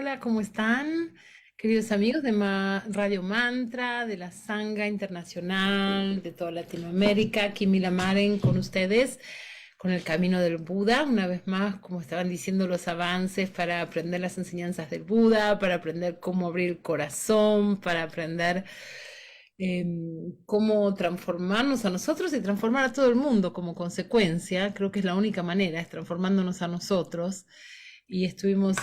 hola, ¿cómo están? Queridos amigos de Radio Mantra, de la Sangha Internacional, de toda Latinoamérica, aquí Mila Maren con ustedes, con el camino del Buda, una vez más, como estaban diciendo, los avances para aprender las enseñanzas del Buda, para aprender cómo abrir el corazón, para aprender cómo transformarnos a nosotros y transformar a todo el mundo como consecuencia. Creo que es la única manera, es transformándonos a nosotros. Y estuvimos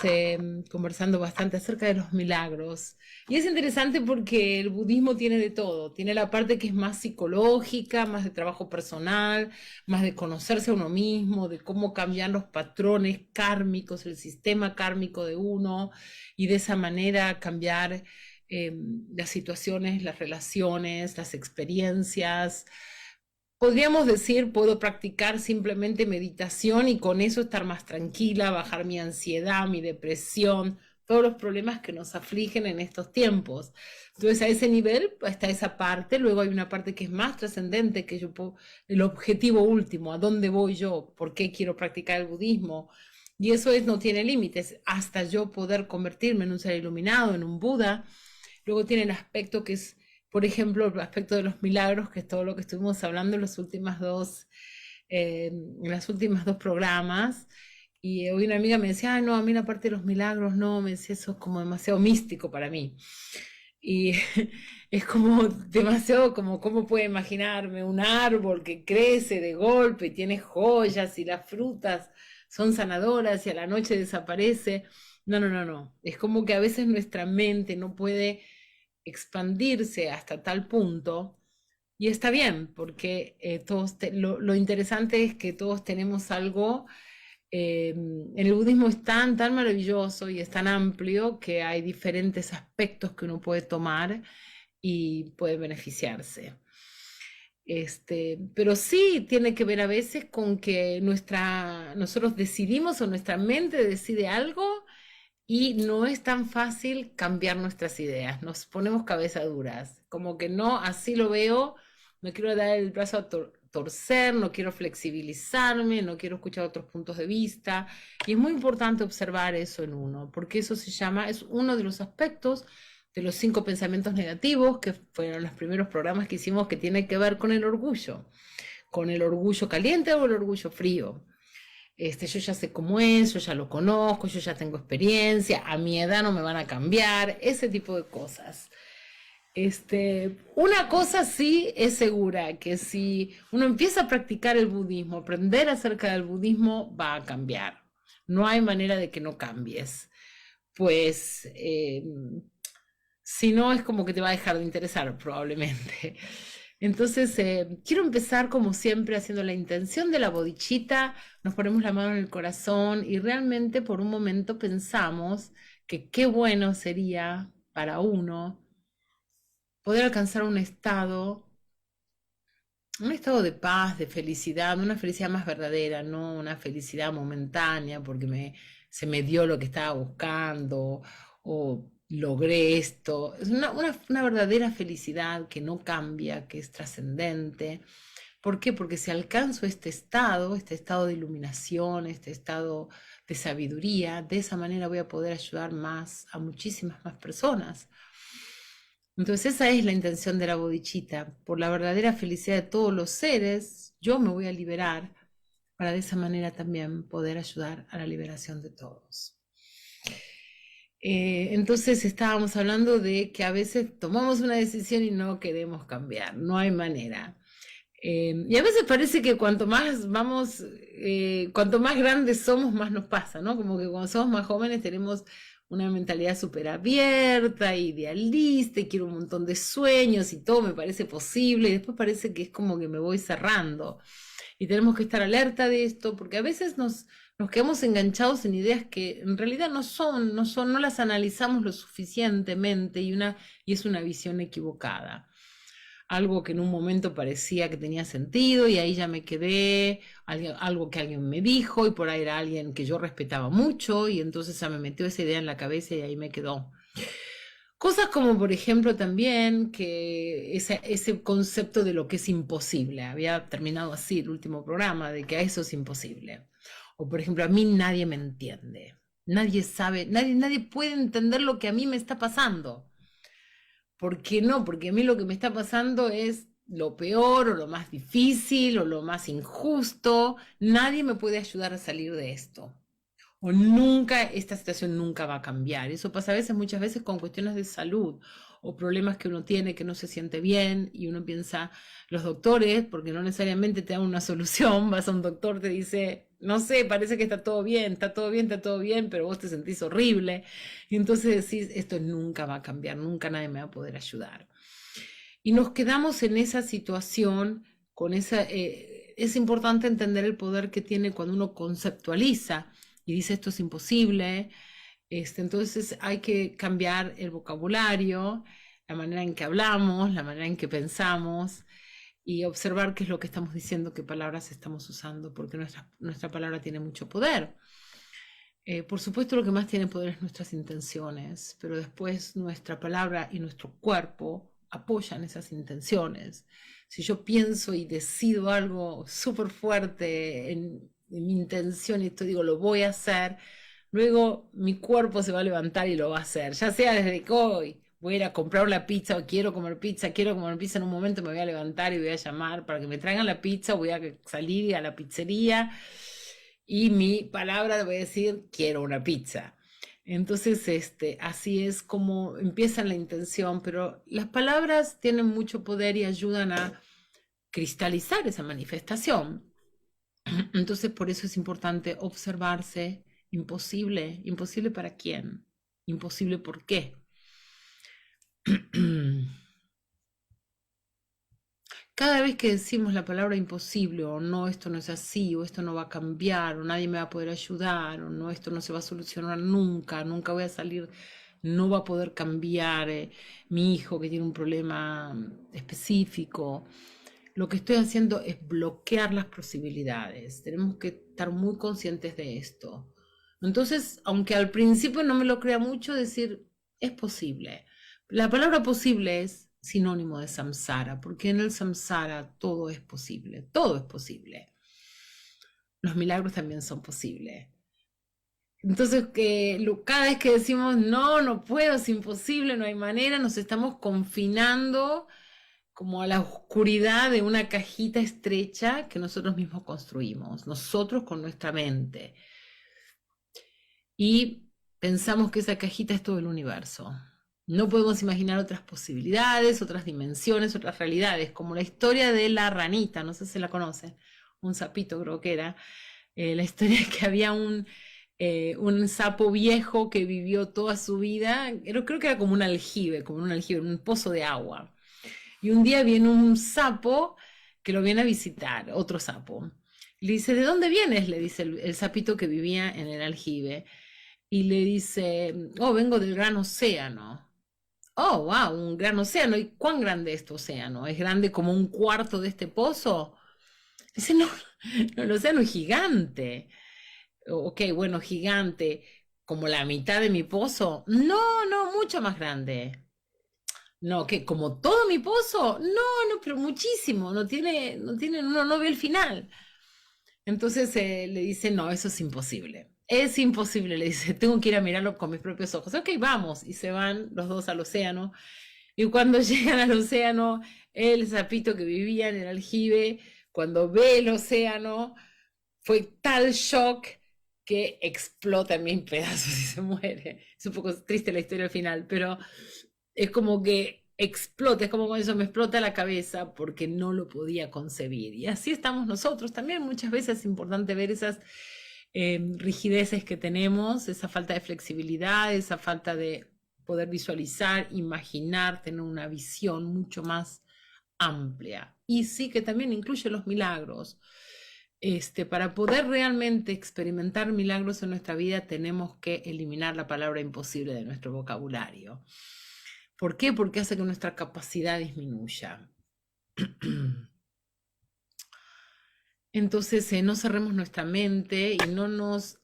conversando bastante acerca de los milagros. Y es interesante porque el budismo tiene de todo. Tiene la parte que es más psicológica, más de trabajo personal, más de conocerse a uno mismo, de cómo cambiar los patrones kármicos, el sistema kármico de uno, y de esa manera cambiar las situaciones, las relaciones, las experiencias. Podríamos decir, puedo practicar simplemente meditación y con eso estar más tranquila, bajar mi ansiedad, mi depresión, todos los problemas que nos afligen en estos tiempos. Entonces, a ese nivel está esa parte, luego hay una parte que es más trascendente, que yo puedo, el objetivo último, a dónde voy yo, por qué quiero practicar el budismo. Y eso es, no tiene límites, hasta yo poder convertirme en un ser iluminado, en un Buda. Luego tiene el aspecto que es, por ejemplo, el aspecto de los milagros, que es todo lo que estuvimos hablando en las últimas dos programas. Y hoy una amiga me decía, ah, no, a mí la parte de los milagros, no, me decía, eso es como demasiado místico para mí. Y es como demasiado, como, ¿cómo puedo imaginarme un árbol que crece de golpe y tiene joyas y las frutas son sanadoras y a la noche desaparece? No, no, no, no. Es como que a veces nuestra mente no puede expandirse hasta tal punto, y está bien, porque lo interesante es que todos tenemos algo. En el budismo es tan, tan maravilloso y es tan amplio que hay diferentes aspectos que uno puede tomar y puede beneficiarse. Pero sí tiene que ver a veces con que nosotros decidimos o nuestra mente decide algo y no es tan fácil cambiar nuestras ideas, nos ponemos cabeza duras, como que no, así lo veo, no quiero dar el brazo a torcer, no quiero flexibilizarme, no quiero escuchar otros puntos de vista, y es muy importante observar eso en uno, porque eso se llama, es uno de los aspectos de los 5 pensamientos negativos, que fueron los primeros programas que hicimos, que tiene que ver con el orgullo caliente o el orgullo frío. Yo ya sé cómo es, yo ya lo conozco, yo ya tengo experiencia, a mi edad no me van a cambiar, ese tipo de cosas. Una cosa sí es segura, que si uno empieza a practicar el budismo, aprender acerca del budismo, va a cambiar. No hay manera de que no cambies. Pues si no, es como que te va a dejar de interesar probablemente. Entonces, quiero empezar como siempre haciendo la intención de la bodichita, nos ponemos la mano en el corazón y realmente por un momento pensamos que qué bueno sería para uno poder alcanzar un estado de paz, de felicidad, una felicidad más verdadera, no una felicidad momentánea porque se me dio lo que estaba buscando o logré esto. Es una verdadera felicidad que no cambia, que es trascendente. ¿Por qué? Porque si alcanzo este estado de iluminación, este estado de sabiduría, de esa manera voy a poder ayudar más a muchísimas más personas. Entonces esa es la intención de la bodichita. Por la verdadera felicidad de todos los seres, yo me voy a liberar para de esa manera también poder ayudar a la liberación de todos. Entonces estábamos hablando de que a veces tomamos una decisión y no queremos cambiar, no hay manera. Y a veces parece que cuanto más cuanto más grandes somos, más nos pasa, ¿no? Como que cuando somos más jóvenes tenemos una mentalidad súper abierta, idealista, y quiero un montón de sueños y todo me parece posible, y después parece que es como que me voy cerrando. Y tenemos que estar alerta de esto, porque a veces nos quedamos enganchados en ideas que en realidad no las analizamos lo suficientemente y es una visión equivocada. Algo que en un momento parecía que tenía sentido y ahí ya me quedé, algo que alguien me dijo y por ahí era alguien que yo respetaba mucho y entonces ya me metió esa idea en la cabeza y ahí me quedó. Cosas como, por ejemplo, también que ese concepto de lo que es imposible. Había terminado así el último programa, de que eso es imposible. O, por ejemplo, a mí nadie me entiende. Nadie sabe, nadie puede entender lo que a mí me está pasando. ¿Por qué no? Porque a mí lo que me está pasando es lo peor o lo más difícil o lo más injusto. Nadie me puede ayudar a salir de esto. O nunca, esta situación nunca va a cambiar. Eso pasa a veces, muchas veces con cuestiones de salud o problemas que uno tiene que no se siente bien y uno piensa, los doctores, porque no necesariamente te dan una solución, vas a un doctor, te dice, no sé, parece que está todo bien, está todo bien, está todo bien, pero vos te sentís horrible. Y entonces decís, esto nunca va a cambiar, nunca nadie me va a poder ayudar. Y nos quedamos en esa situación, con esa... es importante entender el poder que tiene cuando uno conceptualiza y dice esto es imposible. Entonces hay que cambiar el vocabulario, la manera en que hablamos, la manera en que pensamos y observar qué es lo que estamos diciendo, qué palabras estamos usando, porque nuestra palabra tiene mucho poder. Por supuesto, lo que más tiene poder es nuestras intenciones, pero después nuestra palabra y nuestro cuerpo apoyan esas intenciones. Si yo pienso y decido algo súper fuerte en mi intención y esto digo, lo voy a hacer, luego mi cuerpo se va a levantar y lo va a hacer, ya sea desde que hoy voy a ir a comprar la pizza o quiero comer pizza, en un momento me voy a levantar y voy a llamar para que me traigan la pizza, voy a salir a la pizzería y mi palabra le voy a decir, quiero una pizza. Entonces, así es como empieza la intención, pero las palabras tienen mucho poder y ayudan a cristalizar esa manifestación. Entonces, por eso es importante observarse. Imposible. ¿Imposible para quién? ¿Imposible por qué? Cada vez que decimos la palabra imposible, o no, esto no es así, o esto no va a cambiar, o nadie me va a poder ayudar, o no, esto no se va a solucionar nunca, nunca voy a salir, no va a poder cambiar mi hijo que tiene un problema específico, lo que estoy haciendo es bloquear las posibilidades. Tenemos que estar muy conscientes de esto. Entonces, aunque al principio no me lo crea mucho, decir, es posible. La palabra posible es sinónimo de samsara, porque en el samsara todo es posible, todo es posible. Los milagros también son posibles. Entonces, cada vez que decimos, no, no puedo, es imposible, no hay manera, nos estamos confinando como a la oscuridad de una cajita estrecha que nosotros mismos construimos, nosotros con nuestra mente. Y pensamos que esa cajita es todo el universo. No podemos imaginar otras posibilidades, otras dimensiones, otras realidades, como la historia de la ranita, no sé si la conocen, un sapito creo que era, la historia que había un sapo viejo que vivió toda su vida, creo que era como un aljibe, un pozo de agua. Y un día viene un sapo que lo viene a visitar, otro sapo. Le dice, ¿de dónde vienes? Le dice el sapito que vivía en el aljibe. Y le dice, oh, vengo del gran océano. Oh, wow, un gran océano. ¿Y cuán grande es tu océano? ¿Es grande como un cuarto de este pozo? Dice, no, no, el océano es gigante. Ok, bueno, gigante, como la mitad de mi pozo. No, no, mucho más grande. No, que como todo mi pozo, no, no, pero muchísimo, no ve el final. Entonces le dice, no, eso es imposible, le dice, tengo que ir a mirarlo con mis propios ojos. Ok, vamos, y se van los dos al océano. Y cuando llegan al océano, el sapito que vivía en el aljibe, cuando ve el océano, fue tal shock que explota en mil pedazos y se muere. Es un poco triste la historia al final, pero es como que explota, es como cuando eso me explota la cabeza porque no lo podía concebir. Y así estamos nosotros también. Muchas veces es importante ver esas rigideces que tenemos, esa falta de flexibilidad, esa falta de poder visualizar, imaginar, tener una visión mucho más amplia. Y sí que también incluye los milagros. Para poder realmente experimentar milagros en nuestra vida tenemos que eliminar la palabra imposible de nuestro vocabulario. ¿Por qué? Porque hace que nuestra capacidad disminuya. Entonces, no cerremos nuestra mente y no nos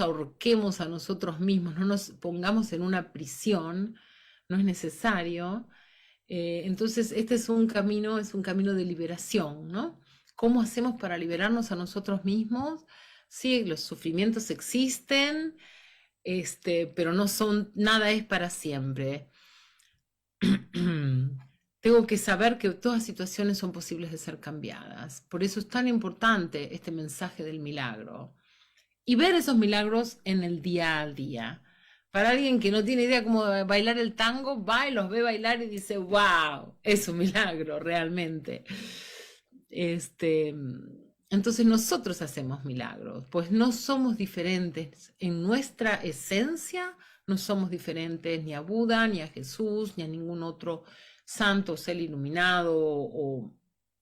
ahorquemos a nosotros mismos, no nos pongamos en una prisión, no es necesario. Entonces, este es un camino de liberación, ¿no? ¿Cómo hacemos para liberarnos a nosotros mismos? Sí, los sufrimientos existen, pero no son, nada es para siempre. Tengo que saber que todas situaciones son posibles de ser cambiadas. Por eso es tan importante este mensaje del milagro. Y ver esos milagros en el día a día. Para alguien que no tiene idea cómo bailar el tango, va y los ve bailar y dice, wow, es un milagro realmente. Este, entonces nosotros hacemos milagros, pues no somos diferentes en nuestra esencia, no somos diferentes ni a Buda, ni a Jesús, ni a ningún otro santo, ser iluminado o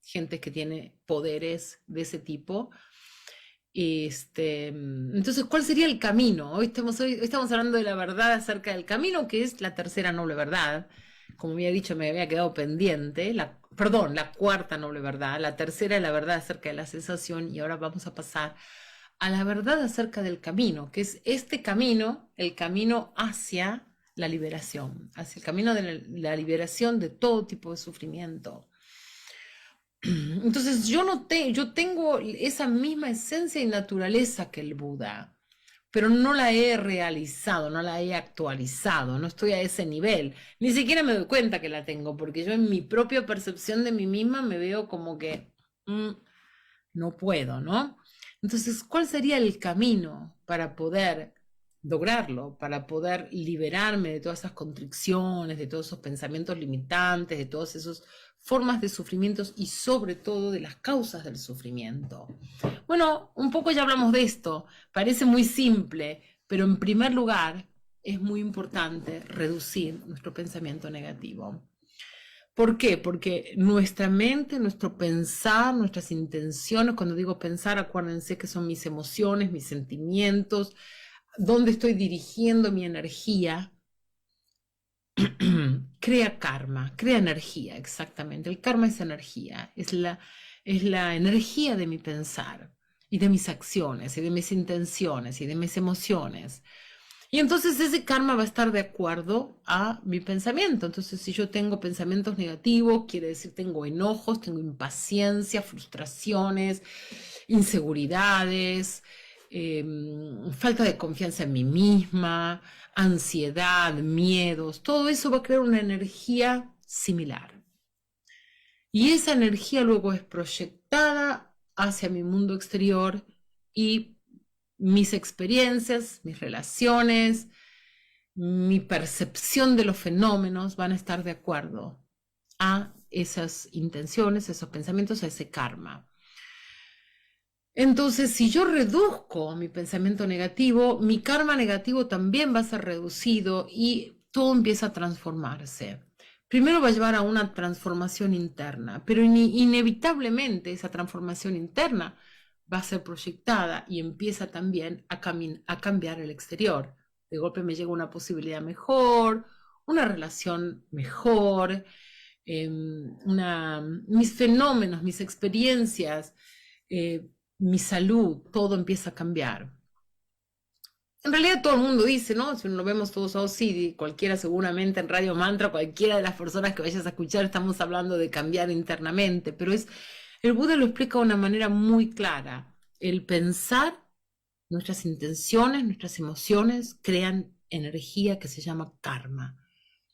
gente que tiene poderes de ese tipo. Entonces, ¿cuál sería el camino? Hoy estamos hablando de la verdad acerca del camino, que es la tercera noble verdad. Como había dicho, me había quedado pendiente. Perdón, la cuarta noble verdad. La tercera es la verdad acerca de la sensación y ahora vamos a pasar a la verdad acerca del camino, que es este camino, el camino hacia la liberación, hacia el camino de la liberación de todo tipo de sufrimiento. Entonces yo tengo esa misma esencia y naturaleza que el Buda, pero no la he realizado, no la he actualizado, no estoy a ese nivel. Ni siquiera me doy cuenta que la tengo, porque yo en mi propia percepción de mí misma me veo como que no puedo, ¿no? Entonces, ¿cuál sería el camino para poder lograrlo, para poder liberarme de todas esas constricciones, de todos esos pensamientos limitantes, de todas esas formas de sufrimientos y sobre todo de las causas del sufrimiento? Bueno, un poco ya hablamos de esto, parece muy simple, pero en primer lugar es muy importante reducir nuestro pensamiento negativo. ¿Por qué? Porque nuestra mente, nuestro pensar, nuestras intenciones, cuando digo pensar, acuérdense que son mis emociones, mis sentimientos, dónde estoy dirigiendo mi energía, crea karma, crea energía, exactamente. El karma es energía, es la energía de mi pensar y de mis acciones y de mis intenciones y de mis emociones. Y entonces ese karma va a estar de acuerdo a mi pensamiento. Entonces, si yo tengo pensamientos negativos, quiere decir tengo enojos, tengo impaciencia, frustraciones, inseguridades, falta de confianza en mí misma, ansiedad, miedos. Todo eso va a crear una energía similar. Y esa energía luego es proyectada hacia mi mundo exterior y mis experiencias, mis relaciones, mi percepción de los fenómenos van a estar de acuerdo a esas intenciones, esos pensamientos, a ese karma. Entonces, si yo reduzco mi pensamiento negativo, mi karma negativo también va a ser reducido y todo empieza a transformarse. Primero va a llevar a una transformación interna, pero inevitablemente esa transformación interna va a ser proyectada y empieza también a cambiar el exterior. De golpe me llega una posibilidad mejor, una relación mejor, mis fenómenos, mis experiencias, mi salud, todo empieza a cambiar. En realidad todo el mundo dice, ¿no? Si lo vemos todos, oh sí, cualquiera seguramente en Radio Mantra, cualquiera de las personas que vayas a escuchar, estamos hablando de cambiar internamente, pero el Buda lo explica de una manera muy clara. El pensar, nuestras intenciones, nuestras emociones crean energía que se llama karma.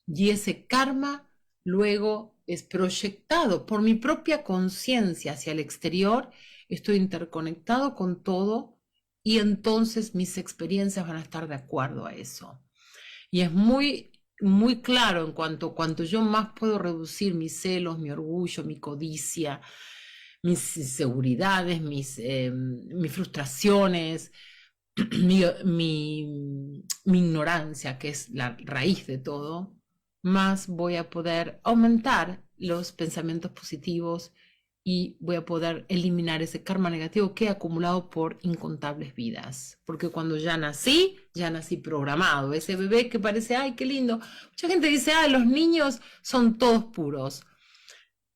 Y ese karma luego es proyectado por mi propia conciencia hacia el exterior. Estoy interconectado con todo y entonces mis experiencias van a estar de acuerdo a eso. Y es muy, muy claro en cuanto yo más puedo reducir mis celos, mi orgullo, mi codicia, mis inseguridades, mis frustraciones, mi ignorancia, que es la raíz de todo, más voy a poder aumentar los pensamientos positivos y voy a poder eliminar ese karma negativo que he acumulado por incontables vidas. Porque cuando ya nací programado. Ese bebé que parece, ay, qué lindo. Mucha gente dice, ay, los niños son todos puros.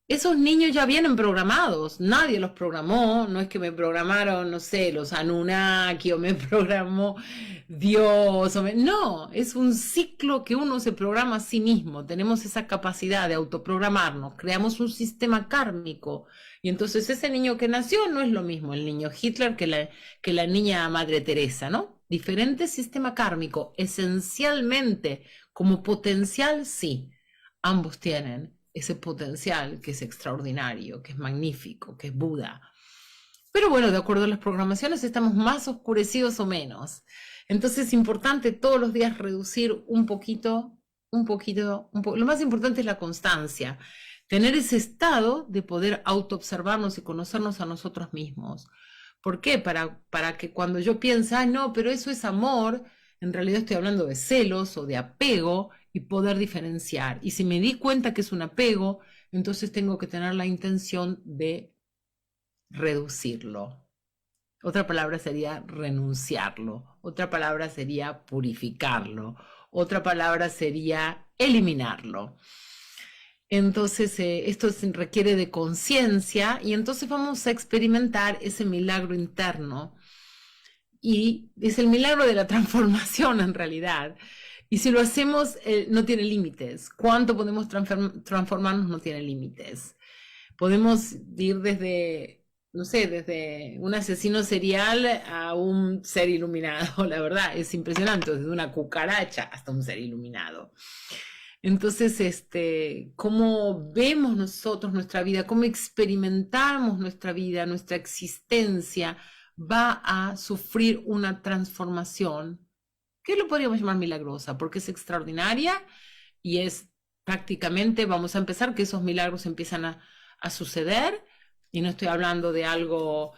esos niños ya vienen programados, nadie los programó, no es que me programaron, no sé, los Anunnaki o me programó Dios, no, es un ciclo que uno se programa a sí mismo, tenemos esa capacidad de autoprogramarnos, creamos un sistema kármico y entonces ese niño que nació no es lo mismo el niño Hitler que la niña Madre Teresa, ¿no? Diferente sistema kármico, esencialmente como potencial sí, ambos tienen ese potencial que es extraordinario, que es magnífico, que es Buda. Pero bueno, de acuerdo a las programaciones estamos más oscurecidos o menos. Entonces es importante todos los días reducir un poquito, Lo más importante es la constancia, tener ese estado de poder autoobservarnos y conocernos a nosotros mismos. ¿Por qué? Para que cuando yo piense, ah, no, pero eso es amor, en realidad estoy hablando de celos o de apego y poder diferenciar. Y si me di cuenta que es un apego, entonces tengo que tener la intención de reducirlo. Otra palabra sería renunciarlo. Otra palabra sería purificarlo. Otra palabra sería eliminarlo. Entonces, esto requiere de conciencia y entonces vamos a experimentar ese milagro interno. Y es el milagro de la transformación en realidad. Y si lo hacemos, no tiene límites. ¿Cuánto podemos transformarnos? No tiene límites. Podemos ir desde, no sé, desde un asesino serial a un ser iluminado. La verdad, es impresionante. Desde una cucaracha hasta un ser iluminado. Entonces, cómo vemos nosotros nuestra vida, cómo experimentamos nuestra vida, nuestra existencia, va a sufrir una transformación que lo podríamos llamar milagrosa, porque es extraordinaria y es prácticamente, vamos a empezar, que esos milagros empiezan a suceder, y no estoy hablando de algo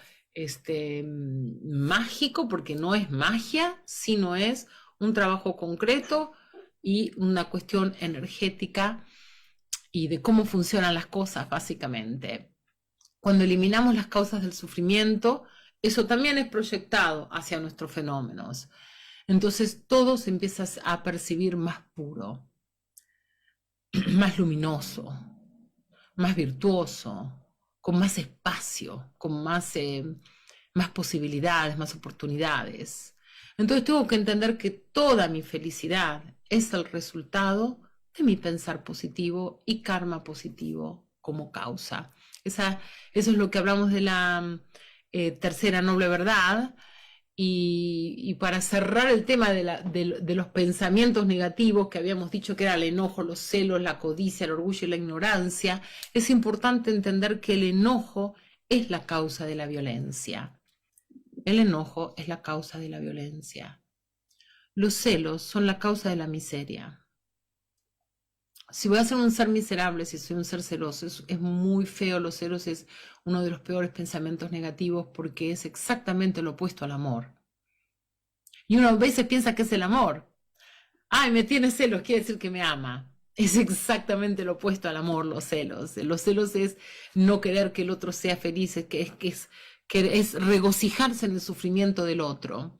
mágico, porque no es magia, sino es un trabajo concreto y una cuestión energética y de cómo funcionan las cosas, básicamente. Cuando eliminamos las causas del sufrimiento, eso también es proyectado hacia nuestros fenómenos. Entonces todo se empieza a percibir más puro, más luminoso, más virtuoso, con más espacio, con más posibilidades, más oportunidades. Entonces tengo que entender que toda mi felicidad es el resultado de mi pensar positivo y karma positivo como causa. Eso es lo que hablamos de la tercera noble verdad. Y para cerrar el tema de los pensamientos negativos que habíamos dicho que era el enojo, los celos, la codicia, el orgullo y la ignorancia, es importante entender que el enojo es la causa de la violencia. El enojo es la causa de la violencia. Los celos son la causa de la miseria. Si voy a ser un ser miserable, si soy un ser celoso, es muy feo. Los celos es uno de los peores pensamientos negativos porque es exactamente lo opuesto al amor. Y uno a veces piensa que es el amor. Ay, me tiene celos, quiere decir que me ama. Es exactamente lo opuesto al amor, los celos. Los celos es no querer que el otro sea feliz, es regocijarse en el sufrimiento del otro.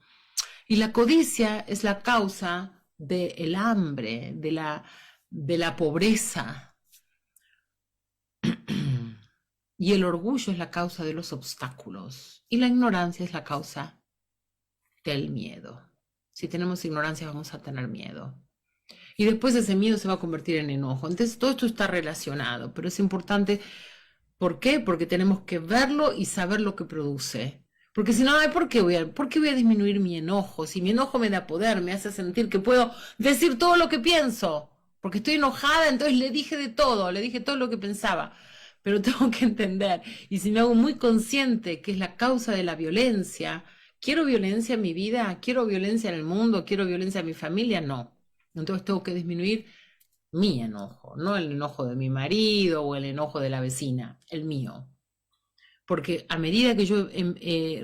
Y la codicia es la causa del hambre, de la pobreza. Y el orgullo es la causa de los obstáculos. Y la ignorancia es la causa del miedo. Si tenemos ignorancia vamos a tener miedo. Y después ese miedo se va a convertir en enojo. Entonces todo esto está relacionado, pero es importante. ¿Por qué? Porque tenemos que verlo y saber lo que produce. Porque si no, ¿por qué voy a disminuir mi enojo? Si mi enojo me da poder, me hace sentir que puedo decir todo lo que pienso. Porque estoy enojada, entonces le dije todo lo que pensaba. Pero tengo que entender, y si me hago muy consciente que es la causa de la violencia, ¿quiero violencia en mi vida? ¿Quiero violencia en el mundo? ¿Quiero violencia en mi familia? No. Entonces tengo que disminuir mi enojo, no el enojo de mi marido o el enojo de la vecina, el mío. Porque a medida que yo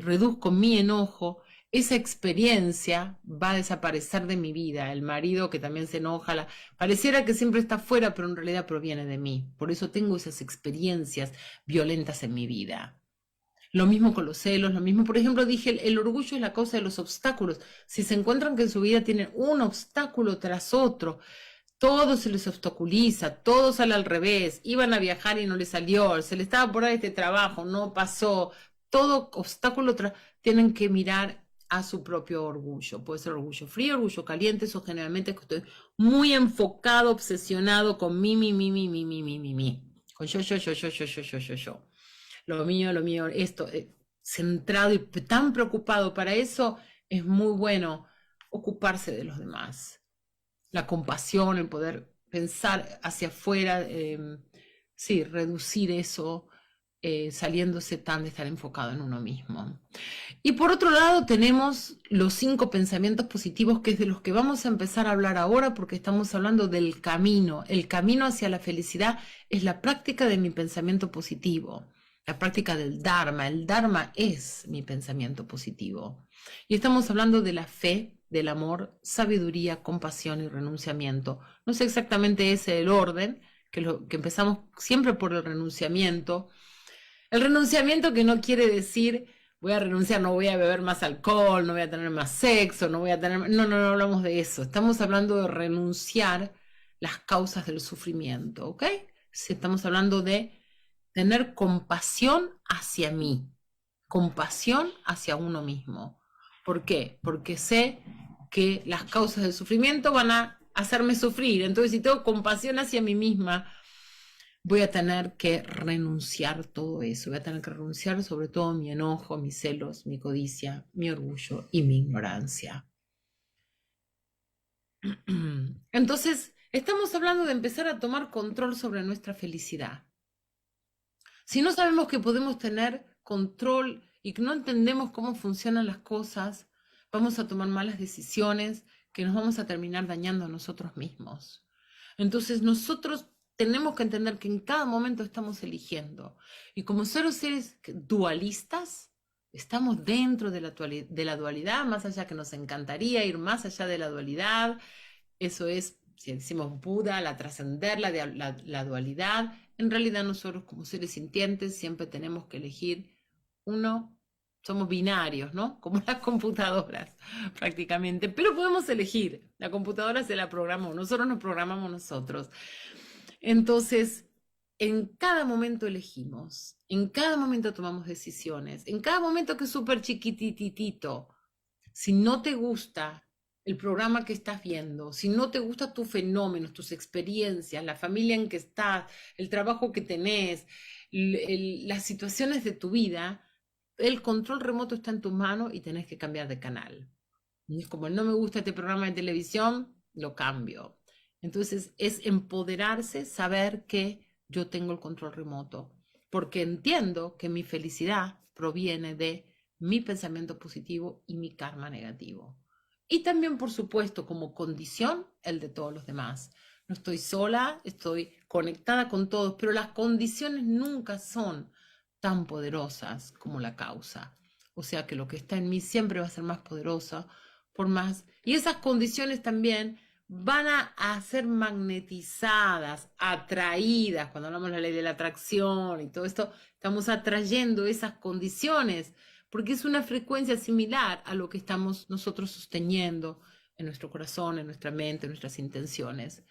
reduzco mi enojo, esa experiencia va a desaparecer de mi vida. El marido que también se enoja, pareciera que siempre está afuera, pero en realidad proviene de mí. Por eso tengo esas experiencias violentas en mi vida. Lo mismo con los celos, lo mismo, por ejemplo, dije, el orgullo es la causa de los obstáculos. Si se encuentran que en su vida tienen un obstáculo tras otro, todo se les obstaculiza, todo sale al revés, iban a viajar y no les salió, se les estaba por dar este trabajo, no pasó, todo obstáculo, tienen que mirar a su propio orgullo. Puede ser orgullo frío, orgullo caliente, eso generalmente que estoy muy enfocado, obsesionado con mi. Con yo. Lo mío, esto, centrado y tan preocupado para eso, es muy bueno ocuparse de los demás. La compasión, el poder pensar hacia afuera, sí, reducir eso, saliéndose tan de estar enfocado en uno mismo. Y por otro lado tenemos los 5 pensamientos positivos, que es de los que vamos a empezar a hablar ahora, porque estamos hablando del camino. El camino hacia la felicidad es la práctica de mi pensamiento positivo, la práctica del Dharma. El Dharma es mi pensamiento positivo. Y estamos hablando de la fe, del amor, sabiduría, compasión y renunciamiento. No sé exactamente ese el orden, que empezamos siempre por el renunciamiento. El renunciamiento, que no quiere decir voy a renunciar, no voy a beber más alcohol, no voy a tener más sexo, no voy a tener... No hablamos de eso. Estamos hablando de renunciar las causas del sufrimiento, ¿ok? Sí, estamos hablando de tener compasión hacia mí, compasión hacia uno mismo. ¿Por qué? Porque sé que las causas del sufrimiento van a hacerme sufrir. Entonces, si tengo compasión hacia mí misma, voy a tener que renunciar todo eso. Voy a tener que renunciar sobre todo mi enojo, mis celos, mi codicia, mi orgullo y mi ignorancia. Entonces, estamos hablando de empezar a tomar control sobre nuestra felicidad. Si no sabemos que podemos tener control y que no entendemos cómo funcionan las cosas, vamos a tomar malas decisiones que nos vamos a terminar dañando a nosotros mismos. Entonces nosotros tenemos que entender que en cada momento estamos eligiendo. Y como seres dualistas, estamos dentro de la dualidad, más allá que nos encantaría ir más allá de la dualidad. Eso es, si decimos Buda, la trascender la dualidad. En realidad nosotros como seres sintientes siempre tenemos que elegir uno. Somos binarios, ¿no? Como las computadoras, prácticamente. Pero podemos elegir. La computadora se la programó. Nosotros nos programamos nosotros. Entonces, en cada momento elegimos. En cada momento tomamos decisiones. En cada momento que es súper chiquititito. Si no te gusta el programa que estás viendo, si no te gustan tus fenómenos, tus experiencias, la familia en que estás, el trabajo que tenés, las situaciones de tu vida, el control remoto está en tu mano y tenés que cambiar de canal. Y es como no me gusta este programa de televisión, lo cambio. Entonces es empoderarse, saber que yo tengo el control remoto, porque entiendo que mi felicidad proviene de mi pensamiento positivo y mi karma negativo. Y también, por supuesto, como condición, el de todos los demás. No estoy sola, estoy conectada con todos, pero las condiciones nunca son tan poderosas como la causa. O sea que lo que está en mí siempre va a ser más poderosa, por más. Y esas condiciones también van a ser magnetizadas, atraídas. Cuando hablamos de la ley de la atracción y todo esto, estamos atrayendo esas condiciones porque es una frecuencia similar a lo que estamos nosotros sosteniendo en nuestro corazón, en nuestra mente, en nuestras intenciones.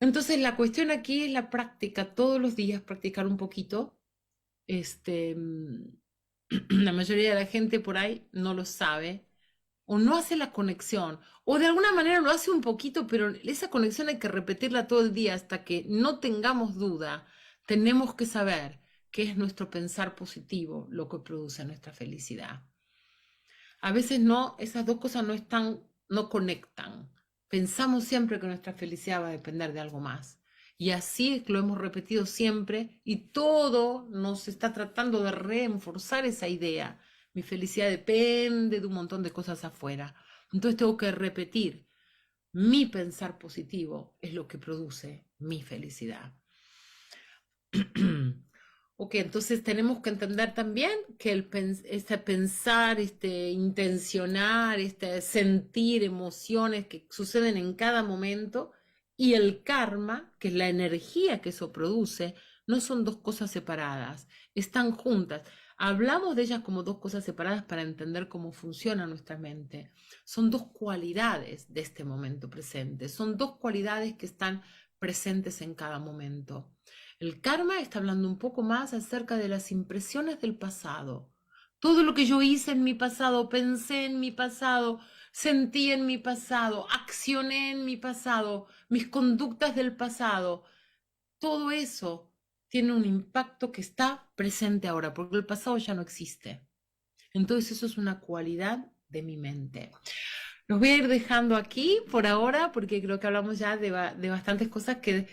Entonces la cuestión aquí es la práctica, todos los días practicar un poquito. La mayoría de la gente por ahí no lo sabe o no hace la conexión, o de alguna manera lo hace un poquito, pero esa conexión hay que repetirla todo el día hasta que no tengamos duda. Tenemos que saber qué es nuestro pensar positivo lo que produce nuestra felicidad. A veces no, esas dos cosas no conectan. Pensamos siempre que nuestra felicidad va a depender de algo más. Y así lo hemos repetido siempre y todo nos está tratando de reforzar esa idea. Mi felicidad depende de un montón de cosas afuera. Entonces tengo que repetir, mi pensar positivo es lo que produce mi felicidad. Ok, entonces tenemos que entender también que este pensar, este intencionar, este sentir emociones que suceden en cada momento y el karma, que es la energía que eso produce, no son dos cosas separadas, están juntas. Hablamos de ellas como dos cosas separadas para entender cómo funciona nuestra mente. Son dos cualidades de este momento presente, son dos cualidades que están presentes en cada momento. El karma está hablando un poco más acerca de las impresiones del pasado. Todo lo que yo hice en mi pasado, pensé en mi pasado, sentí en mi pasado, accioné en mi pasado, mis conductas del pasado, todo eso tiene un impacto que está presente ahora, porque el pasado ya no existe. Entonces eso es una cualidad de mi mente. Los voy a ir dejando aquí por ahora, porque creo que hablamos ya de bastantes cosas que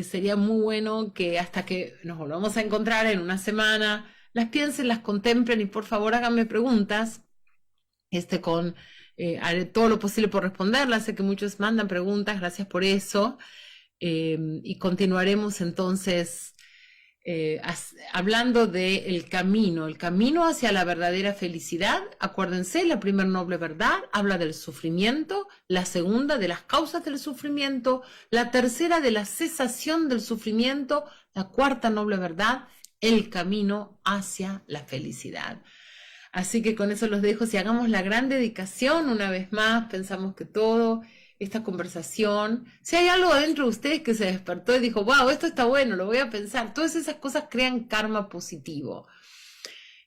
sería muy bueno que hasta que nos volvamos a encontrar en una semana, las piensen, las contemplen y por favor háganme preguntas. Haré todo lo posible por responderlas. Sé que muchos mandan preguntas, gracias por eso. Y continuaremos entonces hablando del camino, el camino hacia la verdadera felicidad. Acuérdense, la primera noble verdad habla del sufrimiento, la segunda de las causas del sufrimiento, la tercera de la cesación del sufrimiento, la cuarta noble verdad, el camino hacia la felicidad. Así que con eso los dejo. Si hagamos la gran dedicación una vez más, pensamos que todo esta conversación, si hay algo adentro de ustedes que se despertó y dijo, wow, esto está bueno, lo voy a pensar, todas esas cosas crean karma positivo.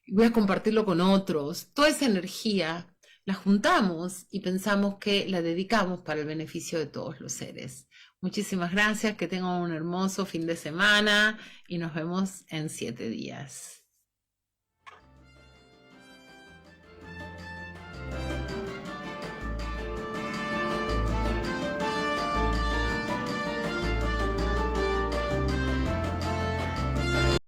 Voy a compartirlo con otros. Toda esa energía la juntamos y pensamos que la dedicamos para el beneficio de todos los seres. Muchísimas gracias, que tengan un hermoso fin de semana y nos vemos en 7 días.